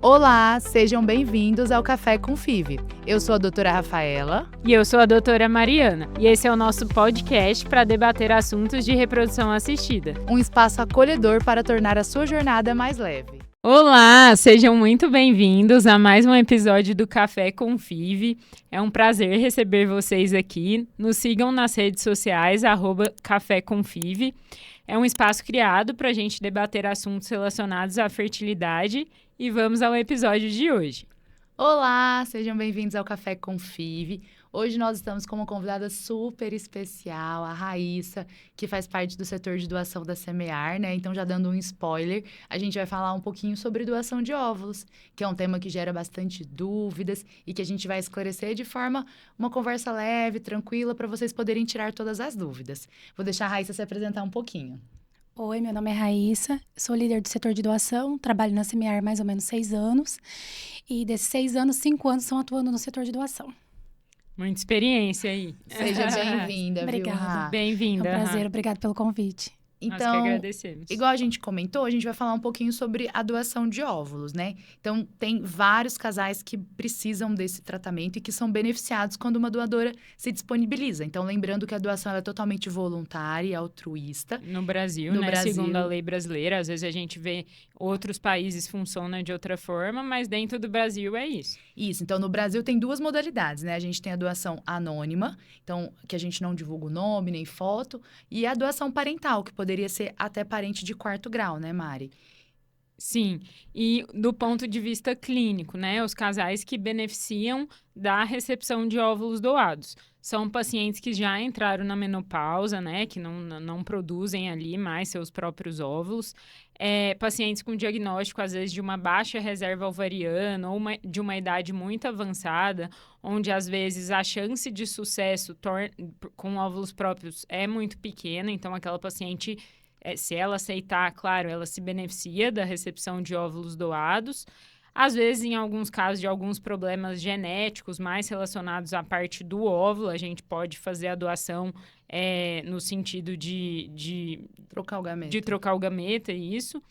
Olá, sejam bem-vindos ao Café com FIV. Eu sou a doutora Rafaela. E eu sou a doutora Mariana. E esse é o nosso podcast para debater assuntos de reprodução assistida. Um espaço acolhedor para tornar a sua jornada mais leve. Olá, sejam muito bem-vindos a mais um episódio do Café com FIV. É um prazer receber vocês aqui. Nos sigam nas redes sociais, @Café com FIV. É um espaço criado para a gente debater assuntos relacionados à fertilidade. E vamos ao episódio de hoje. Olá, sejam bem-vindos ao Café com FIV. Hoje nós estamos com uma convidada super especial, a Raíssa, que faz parte do setor de doação da Semear, né? Então, já dando um spoiler, a gente vai falar um pouquinho sobre doação de óvulos, que é um tema que gera bastante dúvidas e que a gente vai esclarecer de forma, uma conversa leve, tranquila, para vocês poderem tirar todas as dúvidas. Vou deixar a Raíssa se apresentar um pouquinho. Oi, meu nome é Raíssa, sou líder do setor de doação, trabalho na Semear há mais ou menos 6 anos. E desses 6 anos, 5 anos são atuando no setor de doação. Muita experiência aí. Seja bem-vinda, Obrigada. viu, Rá? Bem-vinda. É um prazer, obrigada pelo convite. Nós que Então, agradecemos. igual a gente comentou, a gente vai falar um pouquinho sobre a doação de óvulos, né? Então, tem vários casais que precisam desse tratamento e que são beneficiados quando uma doadora se disponibiliza. Então, lembrando que a doação ela é totalmente voluntária e altruísta. No Brasil, No né? Brasil. Segundo a lei brasileira, às vezes a gente vê outros países funcionam de outra forma, mas dentro do Brasil é isso. Isso, então no Brasil tem duas modalidades, né? A gente tem a doação anônima, então que a gente não divulga o nome nem foto, e a doação parental, que poderia ser até parente de 4º grau, né, Mari? Sim, e do ponto de vista clínico, né? Os casais que beneficiam da recepção de óvulos doados. São pacientes que já entraram na menopausa, né? Que não produzem ali mais seus próprios óvulos. Pacientes com diagnóstico, às vezes, de uma baixa reserva ovariana ou de uma idade muito avançada, onde, às vezes, a chance de sucesso com óvulos próprios é muito pequena. Então, aquela paciente, se ela aceitar, claro, ela se beneficia da recepção de óvulos doados. Às vezes, em alguns casos de alguns problemas genéticos mais relacionados à parte do óvulo, a gente pode fazer a doação no sentido de Trocar o gameta. de trocar o gameta, isso.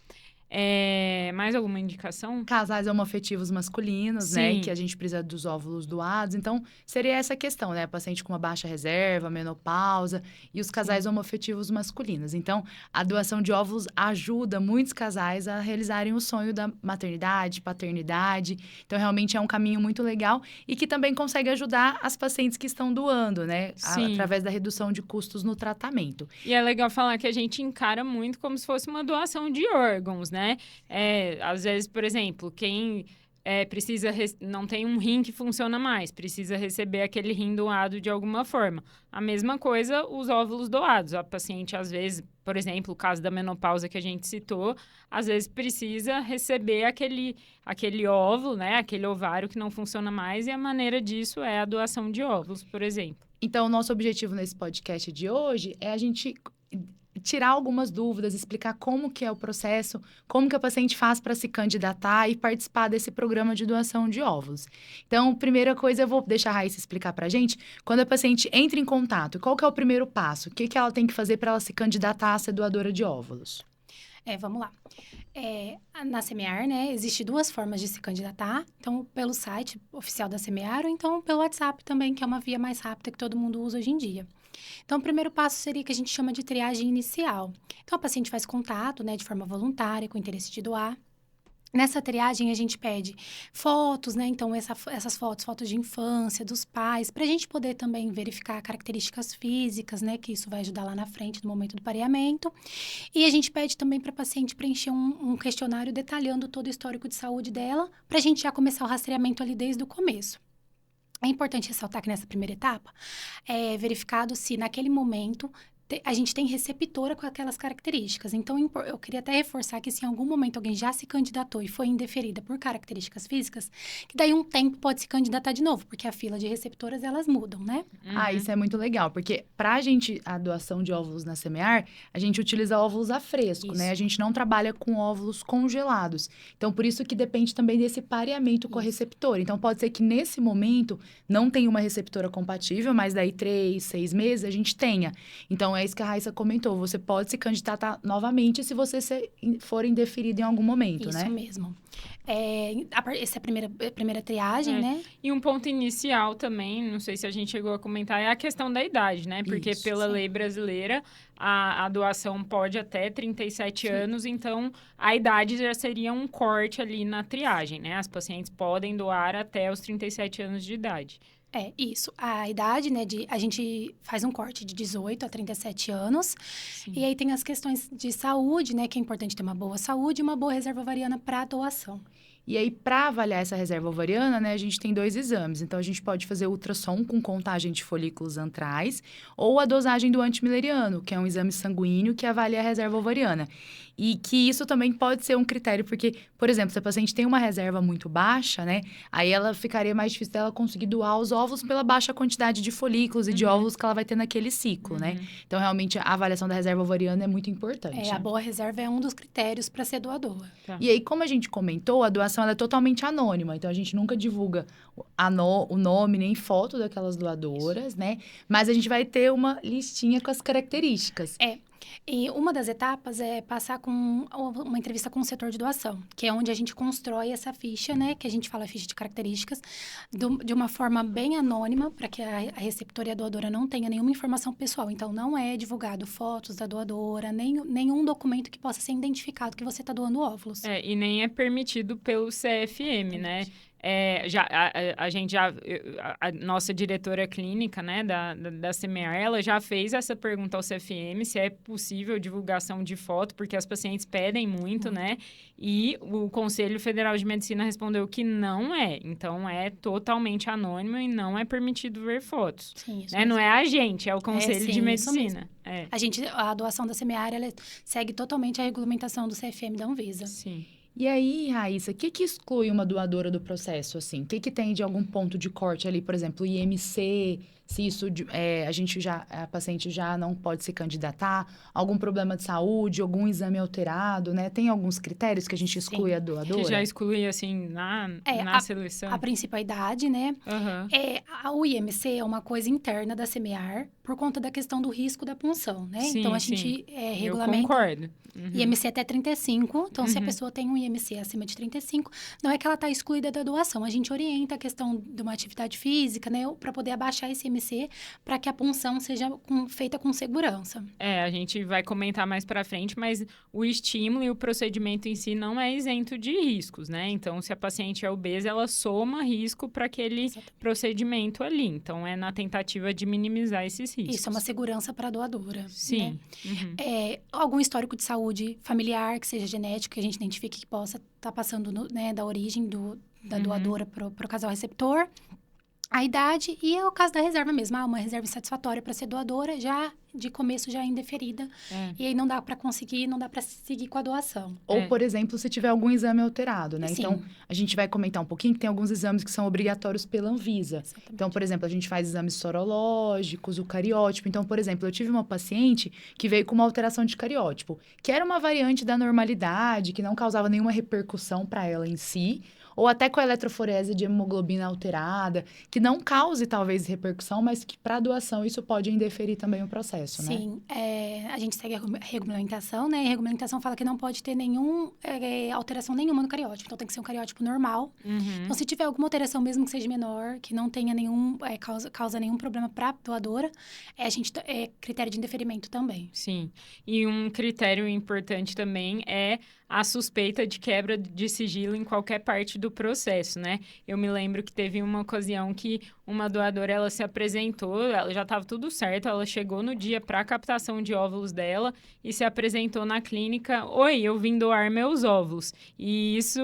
Mais alguma indicação? Casais homoafetivos masculinos, Sim. né? Que a gente precisa dos óvulos doados. Então, seria essa questão, né? Paciente com uma baixa reserva, menopausa e os casais homoafetivos masculinos. Então, a doação de óvulos ajuda muitos casais a realizarem o sonho da maternidade, paternidade. Então, realmente é um caminho muito legal e que também consegue ajudar as pacientes que estão doando, né? Sim. Através da redução de custos no tratamento. E é legal falar que a gente encara muito como se fosse uma doação de órgãos, né? Às vezes, por exemplo, quem não tem um rim que funciona mais, precisa receber aquele rim doado de alguma forma. A mesma coisa, os óvulos doados. A paciente, às vezes, por exemplo, o caso da menopausa que a gente citou, às vezes precisa receber aquele óvulo, né? Aquele ovário que não funciona mais, e a maneira disso é a doação de óvulos, por exemplo. Então, o nosso objetivo nesse podcast de hoje é a gente tirar algumas dúvidas, explicar como que é o processo, como que a paciente faz para se candidatar e participar desse programa de doação de óvulos. Então, primeira coisa, eu vou deixar a Raíssa explicar para a gente, quando a paciente entra em contato, qual que é o primeiro passo? O que ela tem que fazer para ela se candidatar a ser doadora de óvulos? Vamos lá. Na Semear, né, existe 2 formas de se candidatar. Então, pelo site oficial da Semear ou então pelo WhatsApp também, que é uma via mais rápida que todo mundo usa hoje em dia. Então, o primeiro passo seria que a gente chama de triagem inicial. Então, a paciente faz contato, né, de forma voluntária, com interesse de doar. Nessa triagem, a gente pede fotos, né? Então, essas fotos de infância, dos pais, para a gente poder também verificar características físicas, né? Que isso vai ajudar lá na frente, no momento do pareamento. E a gente pede também para a paciente preencher um questionário detalhando todo o histórico de saúde dela, para a gente já começar o rastreamento ali desde o começo. É importante ressaltar que nessa primeira etapa, é verificado se naquele momento a gente tem receptora com aquelas características. Então, eu queria até reforçar que se em algum momento alguém já se candidatou e foi indeferida por características físicas, que daí um tempo pode se candidatar de novo, porque a fila de receptoras, elas mudam, né? Isso é muito legal, porque pra gente, a doação de óvulos na Semear, a gente utiliza óvulos a fresco, né? A gente não trabalha com óvulos congelados. Então, por isso que depende também desse pareamento com a receptora. Então, pode ser que nesse momento não tenha uma receptora compatível, mas daí 3, 6 meses a gente tenha. Então, é isso que a Raíssa comentou. Você pode se candidatar novamente se você for indeferido em algum momento, né? Isso mesmo. Essa é a primeira triagem, né? E um ponto inicial também, não sei se a gente chegou a comentar, é a questão da idade, né? Porque Isso, pela sim. lei brasileira, a doação pode até 37 Sim. anos, então a idade já seria um corte ali na triagem, né? As pacientes podem doar até os 37 anos de idade. Isso. A idade, né, a gente faz um corte de 18 a 37 anos. Sim. E aí tem as questões de saúde, né, que é importante ter uma boa saúde e uma boa reserva ovariana para doação. E aí, para avaliar essa reserva ovariana, né, a gente tem 2 exames. Então, a gente pode fazer ultrassom com contagem de folículos antrais ou a dosagem do antimileriano, que é um exame sanguíneo que avalia a reserva ovariana. E que isso também pode ser um critério, porque, por exemplo, se a paciente tem uma reserva muito baixa, né, aí ela ficaria mais difícil dela conseguir doar os óvulos pela baixa quantidade de folículos e de óvulos que ela vai ter naquele ciclo, né? Então, realmente, a avaliação da reserva ovariana é muito importante. A boa reserva é um dos critérios para ser doador. Tá. E aí, como a gente comentou, a doação ela é totalmente anônima. Então, a gente nunca divulga o nome nem foto daquelas doadoras, né? Mas a gente vai ter uma listinha com as características. E uma das etapas é passar com uma entrevista com o setor de doação, que é onde a gente constrói essa ficha, né? Que a gente fala ficha de características, de uma forma bem anônima, para que a receptora e a doadora não tenha nenhuma informação pessoal. Então, não é divulgado fotos da doadora, nenhum documento que possa ser identificado que você está doando óvulos. E nem é permitido pelo CFM, né? A nossa diretora clínica, né, da CMEAR, ela já fez essa pergunta ao CFM se é possível divulgação de foto, porque as pacientes pedem muito, né? E o Conselho Federal de Medicina respondeu que não é. Então, é totalmente anônimo e não é permitido ver fotos. Sim, isso né? Não é a gente, é o Conselho sim, de isso Medicina. A doação da CMEAR, ela segue totalmente a regulamentação do CFM da Anvisa. Sim. E aí, Raíssa, o que exclui uma doadora do processo, assim? O que tem de algum ponto de corte ali, por exemplo, IMC, se isso, a paciente já não pode se candidatar, algum problema de saúde, algum exame alterado, né? Tem alguns critérios que a gente exclui a doadora? Que já exclui, assim, na seleção? A princípil, a idade, né? Uhum. O IMC é uma coisa interna da CMEAR, por conta da questão do risco da punção, né? Sim, então, a gente regulamenta... Eu concordo. Uhum. IMC até 35, então se a pessoa tem um IMC acima de 35, não é que ela está excluída da doação. A gente orienta a questão de uma atividade física, né, para poder abaixar esse IMC, para que a punção seja feita com segurança. A gente vai comentar mais para frente, mas o estímulo e o procedimento em si não é isento de riscos, né? Então, se a paciente é obesa, ela soma risco para aquele procedimento ali. Então, é na tentativa de minimizar esses riscos. Isso é uma segurança para a doadora. Sim. Né? Uhum. Algum histórico de saúde familiar, que seja genético, que a gente identifique que possa estar passando da origem da doadora para o casal receptor. A idade e é o caso da reserva mesmo. Uma reserva insatisfatória para ser doadora, já de começo já é indeferida. E aí não dá para conseguir, não dá para seguir com a doação. Ou, por exemplo, se tiver algum exame alterado, né? Sim. Então, a gente vai comentar um pouquinho que tem alguns exames que são obrigatórios pela Anvisa. Exatamente. Então, por exemplo, a gente faz exames sorológicos, o cariótipo. Então, por exemplo, eu tive uma paciente que veio com uma alteração de cariótipo, que era uma variante da normalidade, que não causava nenhuma repercussão para ela em si, ou até com a eletroforese de hemoglobina alterada, que não cause, talvez, repercussão, mas que para doação isso pode indeferir também o processo, né? Sim, a gente segue a regulamentação, né? E a regulamentação fala que não pode ter alteração nenhuma no cariótipo. Então, tem que ser um cariótipo normal. Uhum. Então, se tiver alguma alteração, mesmo que seja menor, que não tenha causa nenhum problema para a doadora, critério de indeferimento também. Sim. E um critério importante também é a suspeita de quebra de sigilo em qualquer parte do processo, né? Eu me lembro que teve uma ocasião que uma doadora, ela se apresentou, ela já estava tudo certo, ela chegou no dia para a captação de óvulos dela e se apresentou na clínica, oi, eu vim doar meus óvulos. E isso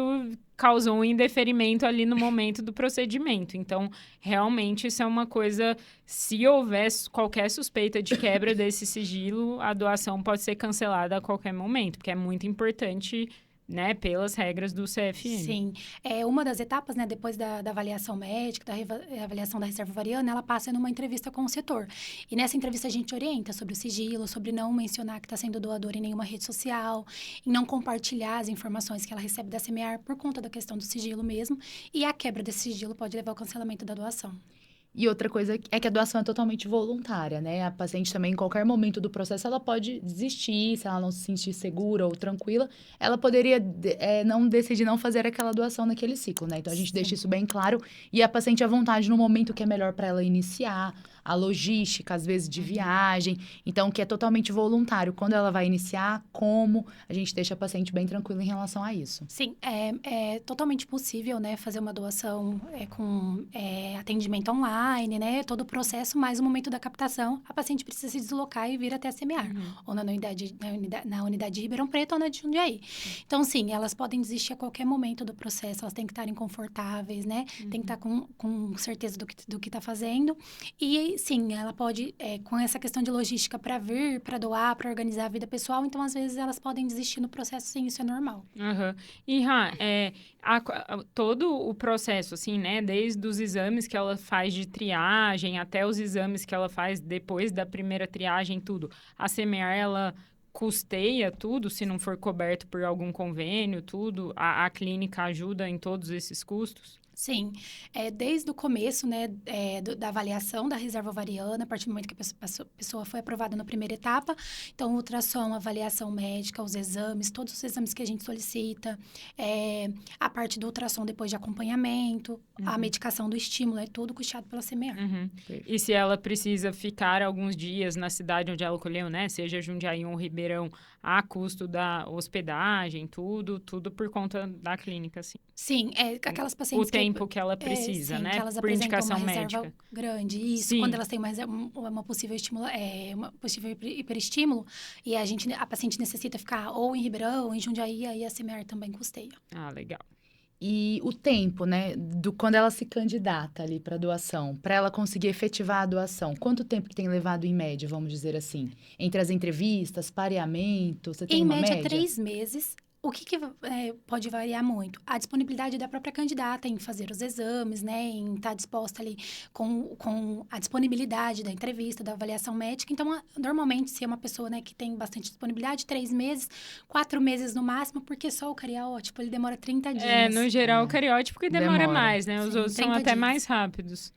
causou um indeferimento ali no momento do procedimento. Então, realmente, isso é uma coisa... Se houver qualquer suspeita de quebra desse sigilo, a doação pode ser cancelada a qualquer momento, porque é muito importante, né, pelas regras do CFM. Sim. Uma das etapas, né, depois da avaliação médica, da avaliação da reserva ovariana, ela passa numa entrevista com o setor. E nessa entrevista a gente orienta sobre o sigilo, sobre não mencionar que está sendo doador em nenhuma rede social, em não compartilhar as informações que ela recebe da CMEAR por conta da questão do sigilo mesmo. E a quebra desse sigilo pode levar ao cancelamento da doação. E outra coisa é que a doação é totalmente voluntária, né? A paciente também, em qualquer momento do processo, ela pode desistir, se ela não se sentir segura ou tranquila, ela poderia não decidir não fazer aquela doação naquele ciclo, né? Então, a gente deixa isso bem claro e a paciente à vontade no momento que é melhor para ela iniciar, a logística, às vezes, de viagem. Então, que é totalmente voluntário. Quando ela vai iniciar, como, a gente deixa a paciente bem tranquila em relação a isso. Sim, é totalmente possível, né, fazer uma doação com atendimento online, né, todo o processo, mas no momento da captação, a paciente precisa se deslocar e vir até a semear, ou na unidade de Ribeirão Preto ou na de Jundiaí. Então, sim, elas podem desistir a qualquer momento do processo, elas têm que estarem confortáveis, né, tem que estar com certeza do que está fazendo, e sim, ela pode, com essa questão de logística para vir, para doar, para organizar a vida pessoal, então, às vezes, elas podem desistir no processo, sim, isso é normal. E, Rá, todo o processo, assim, né? Desde os exames que ela faz de triagem até os exames que ela faz depois da primeira triagem, tudo. A Semear, ela custeia tudo, se não for coberto por algum convênio, tudo? A clínica ajuda em todos esses custos? Sim, desde o começo, né, da avaliação da reserva ovariana, a partir do momento que a pessoa foi aprovada na primeira etapa, então, ultrassom, avaliação médica, os exames, todos os exames que a gente solicita, a parte do ultrassom depois de acompanhamento, a medicação do estímulo, é tudo custeado pela Semear. E se ela precisa ficar alguns dias na cidade onde ela colheu, né, seja Jundiaí ou Ribeirão, a custo da hospedagem, tudo por conta da clínica, assim. Sim, aquelas pacientes o tempo que ela precisa, sim, né? que elas por indicação uma médica. reserva grande. Isso, Sim. quando elas têm uma possível estímulo, uma possível hiperestímulo, e a paciente necessita ficar ou em Ribeirão, ou em Jundiaí, aí a Semear também custeia. Ah, legal. E o tempo, né, quando ela se candidata ali para doação, para ela conseguir efetivar a doação, quanto tempo que tem levado em média, vamos dizer assim? Entre as entrevistas, pareamento, você tem uma média? Em média, 3 meses. O que pode variar muito? A disponibilidade da própria candidata em fazer os exames, né? Em estar disposta ali com a disponibilidade da entrevista, da avaliação médica. Então, normalmente, se é uma pessoa, né, que tem bastante disponibilidade, 3 meses, 4 meses no máximo, porque só o cariótipo, ele demora 30 dias. No geral, o cariótipo que demora mais, né? Os outros são até dias. mais rápidos.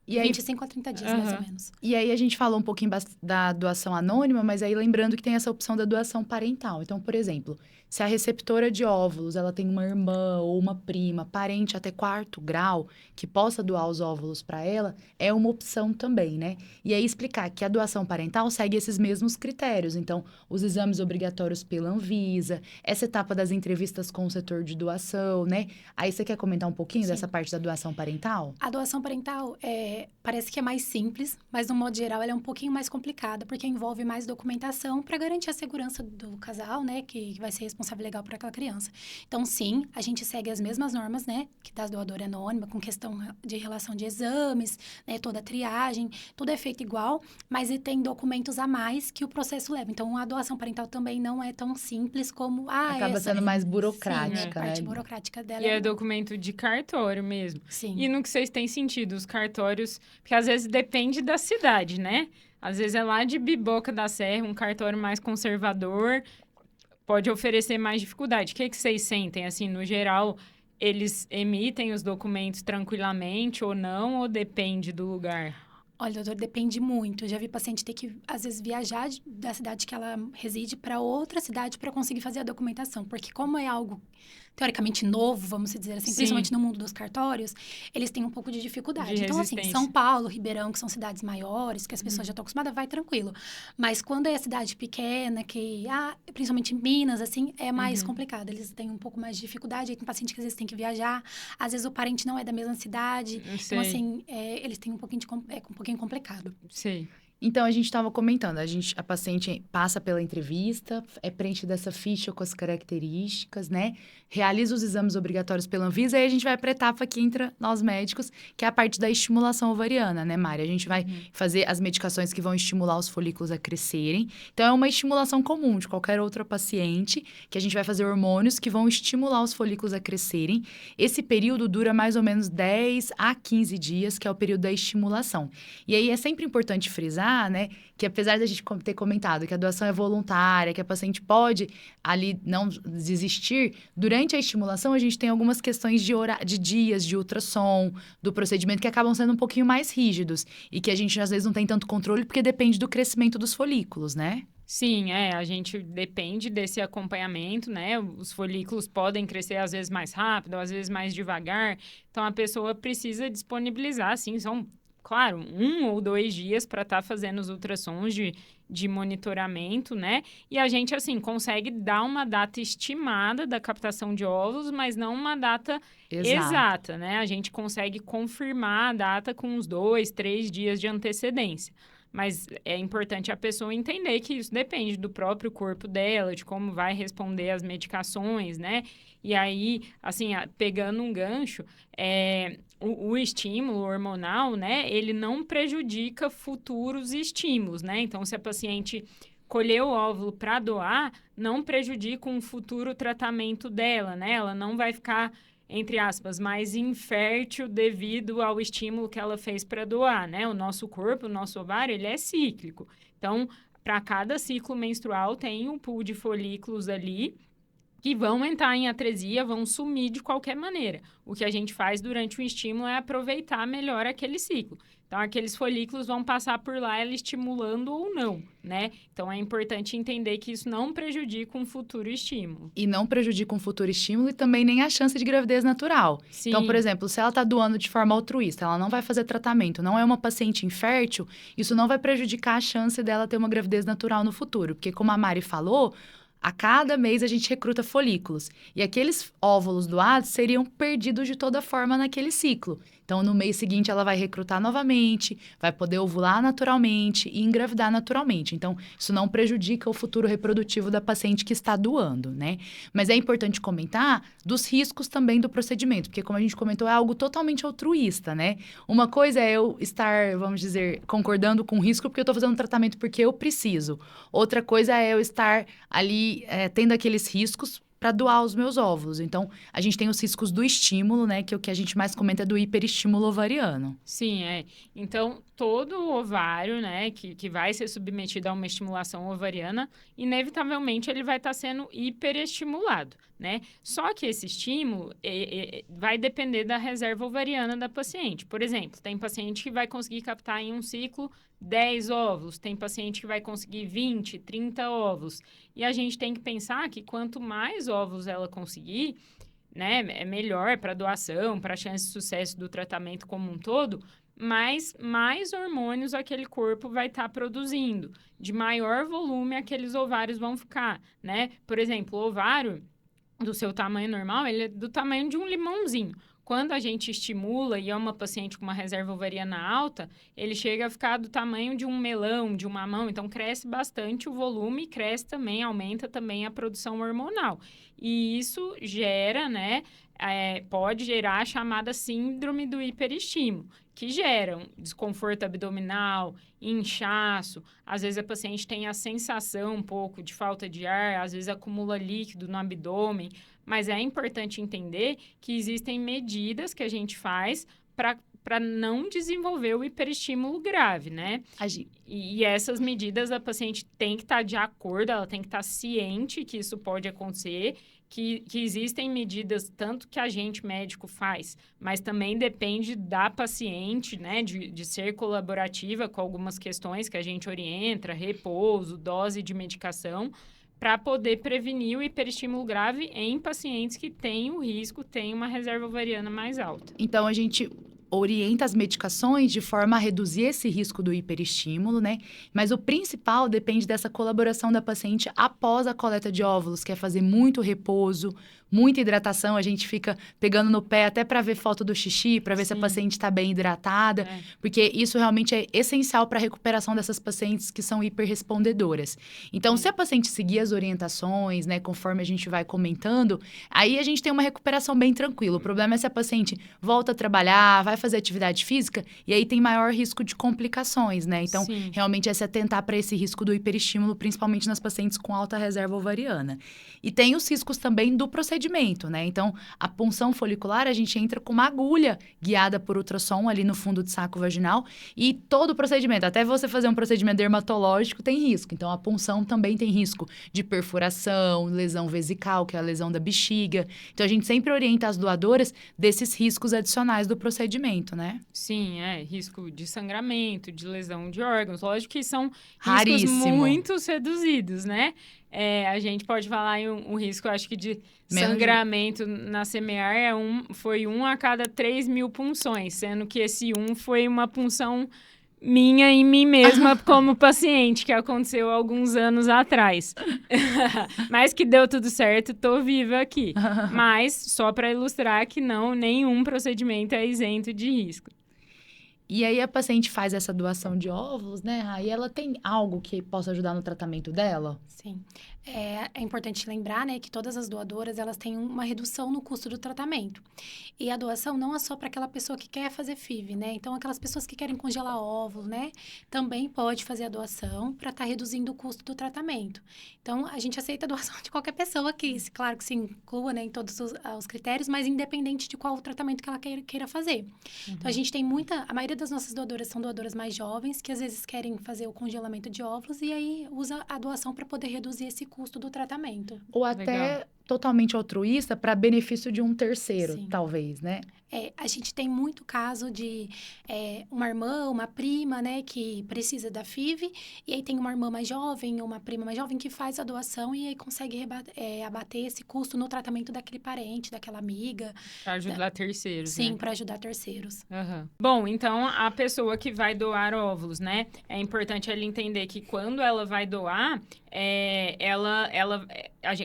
E 25 a 30 dias, mais ou menos. E aí, a gente falou um pouquinho da doação anônima, mas aí lembrando que tem essa opção da doação parental. Então, por exemplo, se a receptora de óvulos, ela tem uma irmã ou uma prima, parente até 4º grau, que possa doar os óvulos para ela, é uma opção também, né? E aí, explicar que a doação parental segue esses mesmos critérios. Então, os exames obrigatórios pela Anvisa, essa etapa das entrevistas com o setor de doação, né? Aí, você quer comentar um pouquinho dessa parte da doação parental? A doação parental parece que é mais simples, mas, no modo geral, ela é um pouquinho mais complicada, porque envolve mais documentação para garantir a segurança do casal, né? Que vai ser responsável legal por aquela criança. Então, sim, a gente segue as mesmas normas, né? Que da doadora anônima, com questão de relação de exames, né? Toda a triagem, tudo é feito igual, mas tem documentos a mais que o processo leva. Então, a doação parental também não é tão simples como... Acaba sendo mais burocrática, a parte né? burocrática dela. E é documento de cartório mesmo. Sim. E no que vocês têm sentido, os cartórios... Porque às vezes depende da cidade, né? Às vezes é lá de Biboca da Serra, um cartório mais conservador, pode oferecer mais dificuldade. O que vocês sentem, assim, no geral, eles emitem os documentos tranquilamente ou não, ou depende do lugar? Olha, doutor, depende muito. Eu já vi paciente ter que, às vezes, viajar da cidade que ela reside para outra cidade para conseguir fazer a documentação. Porque como é algo teoricamente novo, vamos dizer assim, principalmente no mundo dos cartórios, eles têm um pouco de dificuldade. Então, assim, São Paulo, Ribeirão, que são cidades maiores, que as pessoas já estão acostumadas, vai tranquilo. Mas quando é cidade pequena, principalmente Minas, assim, é mais complicado. Eles têm um pouco mais de dificuldade. Aí tem paciente que às vezes tem que viajar, às vezes o parente não é da mesma cidade. Então, assim, eles têm um pouquinho um pouquinho complicado. Sim. Então, a gente estava comentando, a paciente passa pela entrevista, é preenchida essa ficha com as características, né? Realiza os exames obrigatórios pela Anvisa, e aí a gente vai para a etapa que entra nós médicos, que é a parte da estimulação ovariana, né, Mari? A gente vai fazer as medicações que vão estimular os folículos a crescerem. Então, é uma estimulação comum de qualquer outra paciente, que a gente vai fazer hormônios que vão estimular os folículos a crescerem. Esse período dura mais ou menos 10 a 15 dias, que é o período da estimulação. E aí, é sempre importante frisar lembrar, né, que apesar da gente ter comentado que a doação é voluntária, que a paciente pode ali não desistir, durante a estimulação a gente tem algumas questões de dias de ultrassom, do procedimento que acabam sendo um pouquinho mais rígidos e que a gente às vezes não tem tanto controle porque depende do crescimento dos folículos, né? Sim, a gente depende desse acompanhamento, né? Os folículos podem crescer às vezes mais rápido, às vezes mais devagar. Então, a pessoa precisa disponibilizar, assim, são, claro, 1 ou 2 dias para estar fazendo os ultrassons de monitoramento, né? E a gente, assim, consegue dar uma data estimada da captação de óvulos, mas não uma data exata, né? A gente consegue confirmar a data com uns 2, 3 dias de antecedência. Mas é importante a pessoa entender que isso depende do próprio corpo dela, de como vai responder às medicações, né? E aí, assim, pegando um gancho, o estímulo hormonal, né? Ele não prejudica futuros estímulos, né? Então, se a paciente colher o óvulo para doar, não prejudica um futuro tratamento dela, né? Ela não vai ficar, entre aspas, mais infértil devido ao estímulo que ela fez para doar, né? O nosso corpo, o nosso ovário, ele é cíclico. Então, para cada ciclo menstrual tem um pool de folículos ali que vão entrar em atresia, vão sumir de qualquer maneira. O que a gente faz durante o estímulo é aproveitar melhor aquele ciclo. Então, aqueles folículos vão passar por lá, ela estimulando ou não, né? Então, é importante entender que isso não prejudica um futuro estímulo. E não prejudica um futuro estímulo e também nem a chance de gravidez natural. Sim. Então, por exemplo, se ela está doando de forma altruísta, ela não vai fazer tratamento, não é uma paciente infértil, isso não vai prejudicar a chance dela ter uma gravidez natural no futuro. Porque, como a Mari falou, a cada mês a gente recruta folículos. E aqueles óvulos doados seriam perdidos de toda forma naquele ciclo. Então, no mês seguinte, ela vai recrutar novamente, vai poder ovular naturalmente e engravidar naturalmente. Então, isso não prejudica o futuro reprodutivo da paciente que está doando, né? Mas é importante comentar dos riscos também do procedimento, porque, como a gente comentou, é algo totalmente altruísta, né? Uma coisa é eu estar, vamos dizer, concordando com o risco porque eu estou fazendo um tratamento porque eu preciso. Outra coisa é eu estar ali tendo aqueles riscos para doar os meus óvulos. Então, a gente tem os riscos do estímulo, né? Que o que a gente mais comenta é do hiperestímulo ovariano. Sim, Então, todo ovário, né, que vai ser submetido a uma estimulação ovariana, inevitavelmente ele vai estar sendo hiperestimulado, né? Só que esse estímulo vai depender da reserva ovariana da paciente. Por exemplo, tem paciente que vai conseguir captar em um ciclo 10 óvulos, tem paciente que vai conseguir 20, 30 óvulos. E a gente tem que pensar que quanto mais óvulos ela conseguir, né, é melhor para a doação, para a chance de sucesso do tratamento como um todo, mas mais hormônios aquele corpo vai estar produzindo. De maior volume aqueles ovários vão ficar, né? Por exemplo, o ovário do seu tamanho normal, ele é do tamanho de um limãozinho. Quando a gente estimula e é uma paciente com uma reserva ovariana alta, ele chega a ficar do tamanho de um melão, de um mamão. Então, cresce bastante o volume e cresce também, aumenta também a produção hormonal. E isso gera, né, pode gerar a chamada síndrome do hiperestímulo, que gera um desconforto abdominal, inchaço. Às vezes, a paciente tem a sensação um pouco de falta de ar, às vezes acumula líquido no abdômen. Mas é importante entender que existem medidas que a gente faz para não desenvolver o hiperestímulo grave, né? E essas medidas a paciente tem que estar de acordo, ela tem que estar ciente que isso pode acontecer, que existem medidas tanto que a gente médico faz, mas também depende da paciente, né? De ser colaborativa com algumas questões que a gente orienta, repouso, dose de medicação, para poder prevenir o hiperestímulo grave em pacientes que têm o risco, têm uma reserva ovariana mais alta. Então, a gente orienta as medicações de forma a reduzir esse risco do hiperestímulo, né? Mas o principal depende dessa colaboração da paciente após a coleta de óvulos, que é fazer muito repouso, muita hidratação. A gente fica pegando no pé até para ver foto do xixi, para ver se a paciente está bem hidratada, porque isso realmente é essencial para a recuperação dessas pacientes que são hiperrespondedoras. Então, se a paciente seguir as orientações, né, conforme a gente vai comentando, aí a gente tem uma recuperação bem tranquila. O problema é se a paciente volta a trabalhar, vai fazer atividade física, e aí tem maior risco de complicações, né? Então, realmente é se atentar para esse risco do hiperestímulo, principalmente nas pacientes com alta reserva ovariana. E tem os riscos também do procedimento, procedimento, né? Então, a punção folicular, a gente entra com uma agulha guiada por ultrassom ali no fundo do saco vaginal e todo o procedimento, até você fazer um procedimento dermatológico tem risco. Então, a punção também tem risco de perfuração, lesão vesical, que é a lesão da bexiga. Então, a gente sempre orienta as doadoras desses riscos adicionais do procedimento, né? Sim, risco de sangramento, de lesão de órgãos. Lógico que são riscos Raríssimo. muito reduzidos, né? A gente pode falar em um risco, acho que de sangramento na semear foi 1 a cada 3.000 punções, sendo que esse 1 foi uma punção minha em mim mesma como paciente, que aconteceu alguns anos atrás. Mas que deu tudo certo, tô viva aqui. Mas, só para ilustrar que nenhum procedimento é isento de risco. E aí a paciente faz essa doação de óvulos, né, Ra? E ela tem algo que possa ajudar no tratamento dela? Sim. É importante lembrar, né, que todas as doadoras, elas têm uma redução no custo do tratamento. E a doação não é só para aquela pessoa que quer fazer FIV, né? Então, aquelas pessoas que querem congelar óvulos, né, também pode fazer a doação para estar reduzindo o custo do tratamento. Então, a gente aceita a doação de qualquer pessoa claro que se inclua, né, em todos os critérios, mas independente de qual o tratamento que ela queira fazer. Uhum. Então, a gente tem a maioria das nossas doadoras são doadoras mais jovens, que às vezes querem fazer o congelamento de óvulos e aí usa a doação para poder reduzir esse custo do tratamento. Ou até totalmente altruísta para benefício de um terceiro, Sim. talvez, né? A gente tem muito caso de uma irmã, uma prima, né, que precisa da FIV, e aí tem uma irmã mais jovem, ou uma prima mais jovem que faz a doação e aí consegue abater esse custo no tratamento daquele parente, daquela amiga. Para ajudar terceiros, Sim, né? para ajudar terceiros. Uhum. Bom, então, a pessoa que vai doar óvulos, né? É importante ela entender que quando ela vai doar,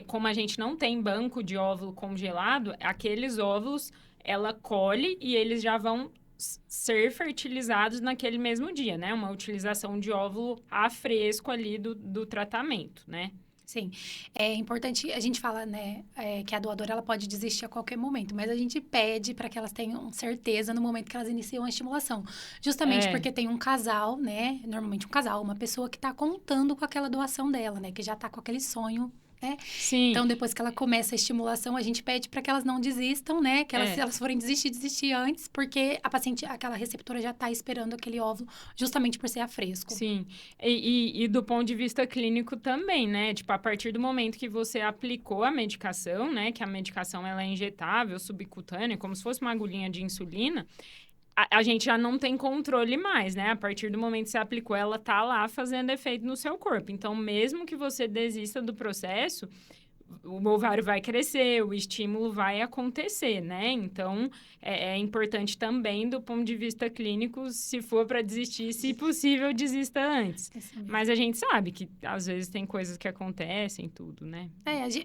como a gente não tem banco de óvulo congelado, aqueles óvulos ela colhe e eles já vão ser fertilizados naquele mesmo dia, né? Uma utilização de óvulo a fresco ali do tratamento, né? Sim, é importante, a gente fala, né, que a doadora ela pode desistir a qualquer momento, mas a gente pede para que elas tenham certeza no momento que elas iniciam a estimulação. Justamente porque tem um casal, né, normalmente um casal, uma pessoa que está contando com aquela doação dela, né, que já está com aquele sonho, né? Sim. Então, depois que ela começa a estimulação, a gente pede para que elas não desistam, né? Que se elas forem desistir antes, porque a paciente, aquela receptora já está esperando aquele óvulo, justamente por ser a fresco. Sim. E do ponto de vista clínico também, né? Tipo, a partir do momento que você aplicou a medicação, né? Que a medicação ela é injetável, subcutânea, como se fosse uma agulhinha de insulina. A gente já não tem controle mais, né? A partir do momento que você aplicou, ela tá lá fazendo efeito no seu corpo. Então, mesmo que você desista do processo, o ovário vai crescer, o estímulo vai acontecer, né? Então, é importante também, do ponto de vista clínico, se for para desistir, se possível, desista antes. Mas a gente sabe que, às vezes, tem coisas que acontecem, tudo, né?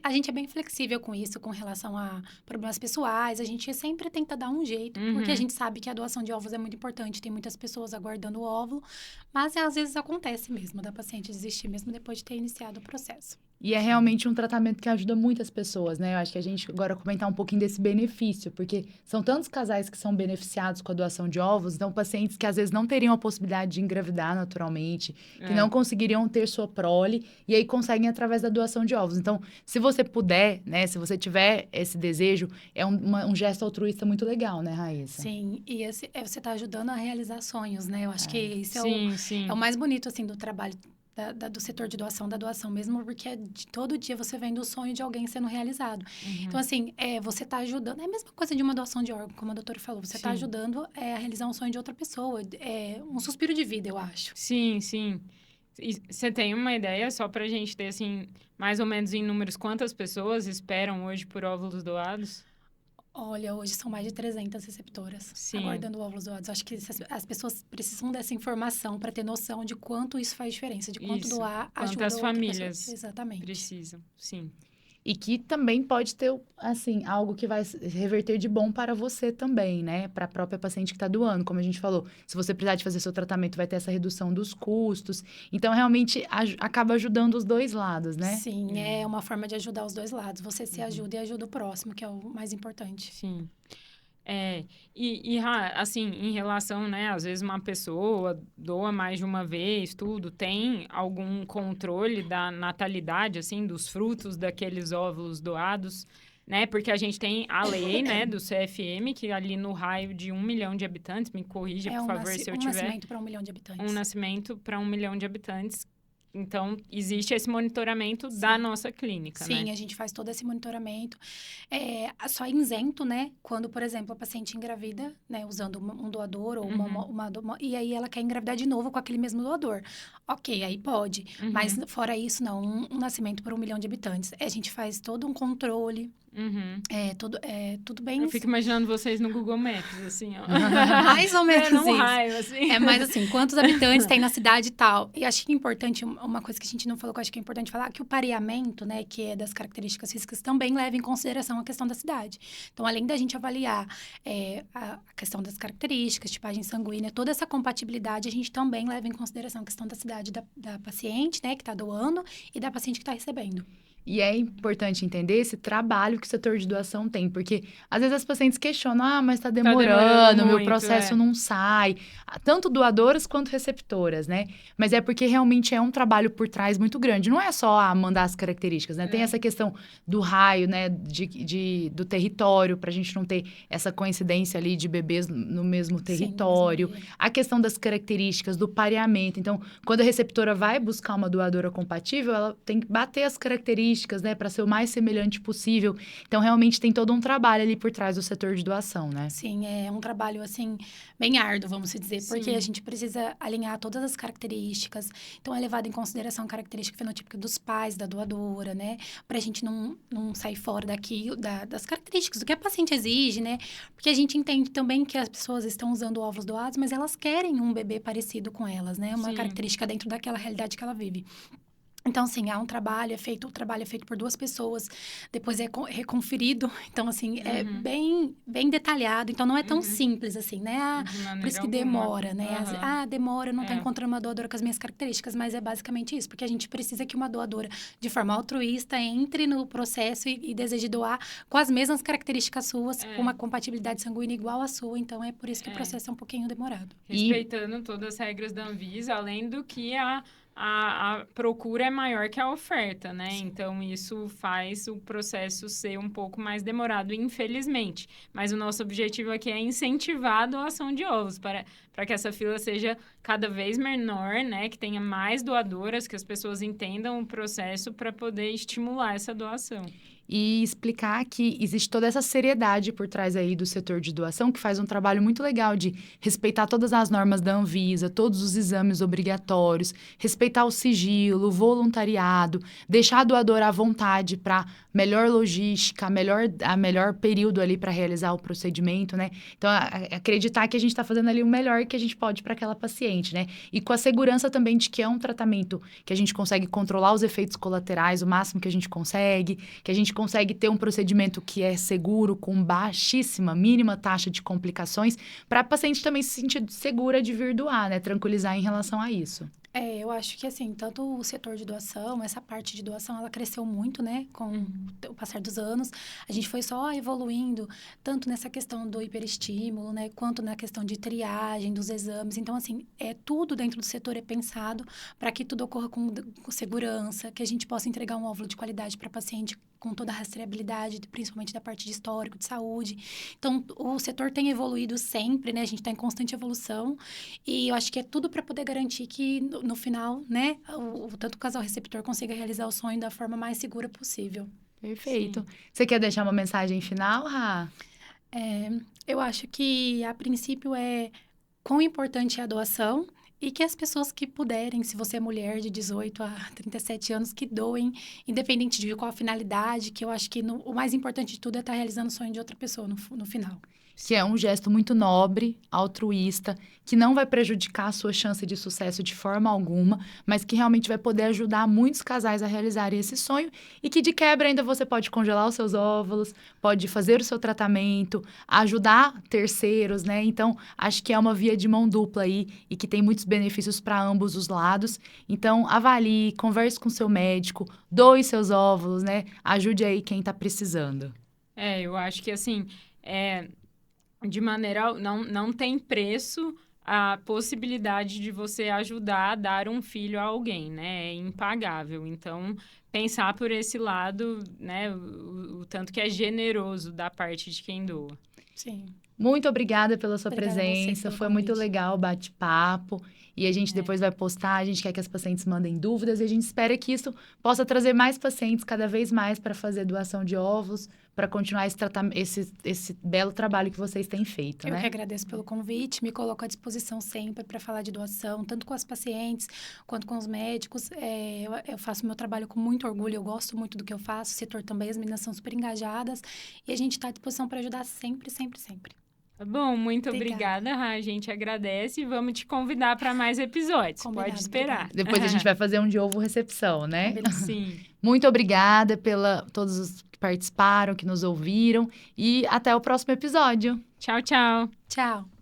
A gente é bem flexível com isso, com relação a problemas pessoais. A gente sempre tenta dar um jeito, porque a gente sabe que a doação de óvulos é muito importante. Tem muitas pessoas aguardando o óvulo, mas às vezes acontece mesmo, da paciente desistir mesmo depois de ter iniciado o processo. E é realmente um tratamento que ajuda muitas pessoas, né? Eu acho que a gente agora comentar um pouquinho desse benefício, porque são tantos casais que são beneficiados com a doação de óvulos, então pacientes que às vezes não teriam a possibilidade de engravidar naturalmente, que não conseguiriam ter sua prole, e aí conseguem através da doação de óvulos. Então, se você puder, né? Se você tiver esse desejo, é um gesto altruísta muito legal, né, Raíssa? Sim, e você está ajudando a realizar sonhos, né? Eu acho que isso sim. É o mais bonito, assim, do trabalho do setor de doação, da doação mesmo, porque todo dia você vendo o sonho de alguém sendo realizado. Então, assim, você está ajudando. É a mesma coisa de uma doação de órgão, como a doutora falou. Você está ajudando a realizar um sonho de outra pessoa. É um suspiro de vida, eu acho. Sim. E você tem uma ideia, só pra gente ter, assim, mais ou menos em números, quantas pessoas esperam hoje por óvulos doados? Olha, hoje são mais de 300 receptoras aguardando óvulos doados. Acho que as pessoas precisam dessa informação para ter noção de quanto isso faz diferença, de quanto doar ajuda quantas famílias exatamente precisam, sim. E que também pode ter, assim, algo que vai reverter de bom para você também, né? Para a própria paciente que está doando. Como a gente falou, se você precisar de fazer seu tratamento, vai ter essa redução dos custos. Então, realmente, acaba ajudando os dois lados, né? Sim, é uma forma de ajudar os dois lados. Você se ajuda e ajuda o próximo, que é o mais importante. Sim. Assim, em relação, né, às vezes uma pessoa doa mais de uma vez, tudo, tem algum controle da natalidade, assim, dos frutos daqueles óvulos doados né? Porque a gente tem a lei, né, do CFM, que ali no raio de 1 milhão de habitantes, me corrija, por favor, se eu tiver... nascimento para 1 milhão de habitantes. Um nascimento para 1 milhão de habitantes. Então, existe esse monitoramento da nossa clínica, né? Sim, a gente faz todo esse monitoramento. Só isento, né? Quando, por exemplo, a paciente engravida, né? Usando um doador ou e aí ela quer engravidar de novo com aquele mesmo doador. Ok, aí pode. Mas, fora isso, não. Um nascimento para 1 milhão de habitantes. A gente faz todo um controle. Tudo bem... Eu fico imaginando vocês no Google Maps, assim, ó. Mais ou menos num isso. raio, assim. Mais assim, quantos habitantes tem na cidade e tal. E acho que é importante, uma coisa que a gente não falou, que eu acho que é importante falar, que o pareamento, né, que é das características físicas, também leva em consideração a questão da cidade. Então, além da gente avaliar a questão das características, tipagem sanguínea, toda essa compatibilidade, a gente também leva em consideração a questão da cidade da paciente, né, que está doando, e da paciente que está recebendo. E é importante entender esse trabalho que o setor de doação tem, porque às vezes as pacientes questionam, mas está demorando, meu processo não sai. Tanto doadoras quanto receptoras, né? Mas é porque realmente é um trabalho por trás muito grande. Não é só mandar as características, né? Tem essa questão do raio, né? Do território, para a gente não ter essa coincidência ali de bebês no mesmo território. Sim, no mesmo a questão das características, do pareamento. Então, quando a receptora vai buscar uma doadora compatível, ela tem que bater as características, né, para ser o mais semelhante possível. Então, realmente tem todo um trabalho ali por trás do setor de doação, né? Sim, é um trabalho, assim, bem árduo, vamos dizer, porque Sim. a gente precisa alinhar todas as características. Então, é levado em consideração a característica fenotípica dos pais da doadora, né? Pra gente não sair fora das características, do que a paciente exige, né? Porque a gente entende também que as pessoas estão usando óvulos doados, mas elas querem um bebê parecido com elas, né? Uma característica dentro daquela realidade que ela vive. Então, assim, o trabalho é feito por 2 pessoas, depois é reconferido. Então, assim, é bem detalhado. Então, não é tão simples assim, né? Por isso que demora, né? Demora, eu não estou encontrando uma doadora com as minhas características, mas é basicamente isso. Porque a gente precisa que uma doadora, de forma altruísta, entre no processo e deseje doar com as mesmas características suas, com uma compatibilidade sanguínea igual à sua. Então, é por isso que o processo é um pouquinho demorado. Respeitando todas as regras da Anvisa, além do que a procura é maior que a oferta, né? Sim. Então, isso faz o processo ser um pouco mais demorado, infelizmente. Mas o nosso objetivo aqui é incentivar a doação de ovos para que essa fila seja cada vez menor, né? Que tenha mais doadoras, que as pessoas entendam o processo para poder estimular essa doação. E explicar que existe toda essa seriedade por trás aí do setor de doação, que faz um trabalho muito legal de respeitar todas as normas da Anvisa, todos os exames obrigatórios, respeitar o sigilo, o voluntariado, deixar a doadora à vontade para melhor logística, a melhor período ali para realizar o procedimento, né? Então, acreditar que a gente está fazendo ali o melhor que a gente pode para aquela paciente, né? E com a segurança também de que é um tratamento que a gente consegue controlar os efeitos colaterais o máximo que a gente consegue, que a gente consegue ter um procedimento que é seguro, com baixíssima, mínima taxa de complicações, para a paciente também se sentir segura de vir doar, né? Tranquilizar em relação a isso. Eu acho que, assim, tanto o setor de doação, essa parte de doação, ela cresceu muito, né? Com o passar dos anos. A gente foi só evoluindo, tanto nessa questão do hiperestímulo, né? Quanto na questão de triagem dos exames. Então, assim, tudo dentro do setor é pensado para que tudo ocorra com segurança, que a gente possa entregar um óvulo de qualidade para a paciente com toda a rastreabilidade, principalmente da parte de histórico, de saúde. Então, o setor tem evoluído sempre, né? A gente está em constante evolução. E eu acho que é tudo para poder garantir que, no final, né? Tanto o casal receptor consiga realizar o sonho da forma mais segura possível. Perfeito. Sim. Você quer deixar uma mensagem final, Rá? Eu acho que, a princípio, quão importante é a doação. E que as pessoas que puderem, se você é mulher de 18 a 37 anos, que doem, independente de qual a finalidade, que eu acho que o mais importante de tudo é estar realizando o sonho de outra pessoa no final. Que é um gesto muito nobre, altruísta, que não vai prejudicar a sua chance de sucesso de forma alguma, mas que realmente vai poder ajudar muitos casais a realizarem esse sonho e que, de quebra, ainda você pode congelar os seus óvulos, pode fazer o seu tratamento, ajudar terceiros, né? Então, acho que é uma via de mão dupla aí e que tem muitos benefícios para ambos os lados. Então, avalie, converse com seu médico, doe seus óvulos, né? Ajude aí quem está precisando. Eu acho que, assim, de maneira... Não tem preço a possibilidade de você ajudar a dar um filho a alguém, né? É impagável. Então, pensar por esse lado, né? O tanto que é generoso da parte de quem doa. Sim. Muito obrigada pela sua Obrigada a você presença, pelo foi muito convite. legal o bate-papo. E a gente depois vai postar, a gente quer que as pacientes mandem dúvidas e a gente espera que isso possa trazer mais pacientes cada vez mais para fazer doação de óvulos, para continuar esse belo trabalho que vocês têm feito, Eu né? que agradeço pelo convite, me coloco à disposição sempre para falar de doação, tanto com as pacientes quanto com os médicos. Eu faço meu trabalho com muito orgulho, eu gosto muito do que eu faço, o setor também, as meninas são super engajadas e a gente está à disposição para ajudar sempre, sempre, sempre. Tá bom, muito Obrigada. obrigada, Ra. A gente agradece e vamos te convidar para mais episódios. Combinado, Pode esperar. obrigada. Depois a gente vai fazer um de ovo recepção, né? Combinado. Sim. Muito obrigada pela todos os que participaram, que nos ouviram e até o próximo episódio. Tchau, tchau. Tchau.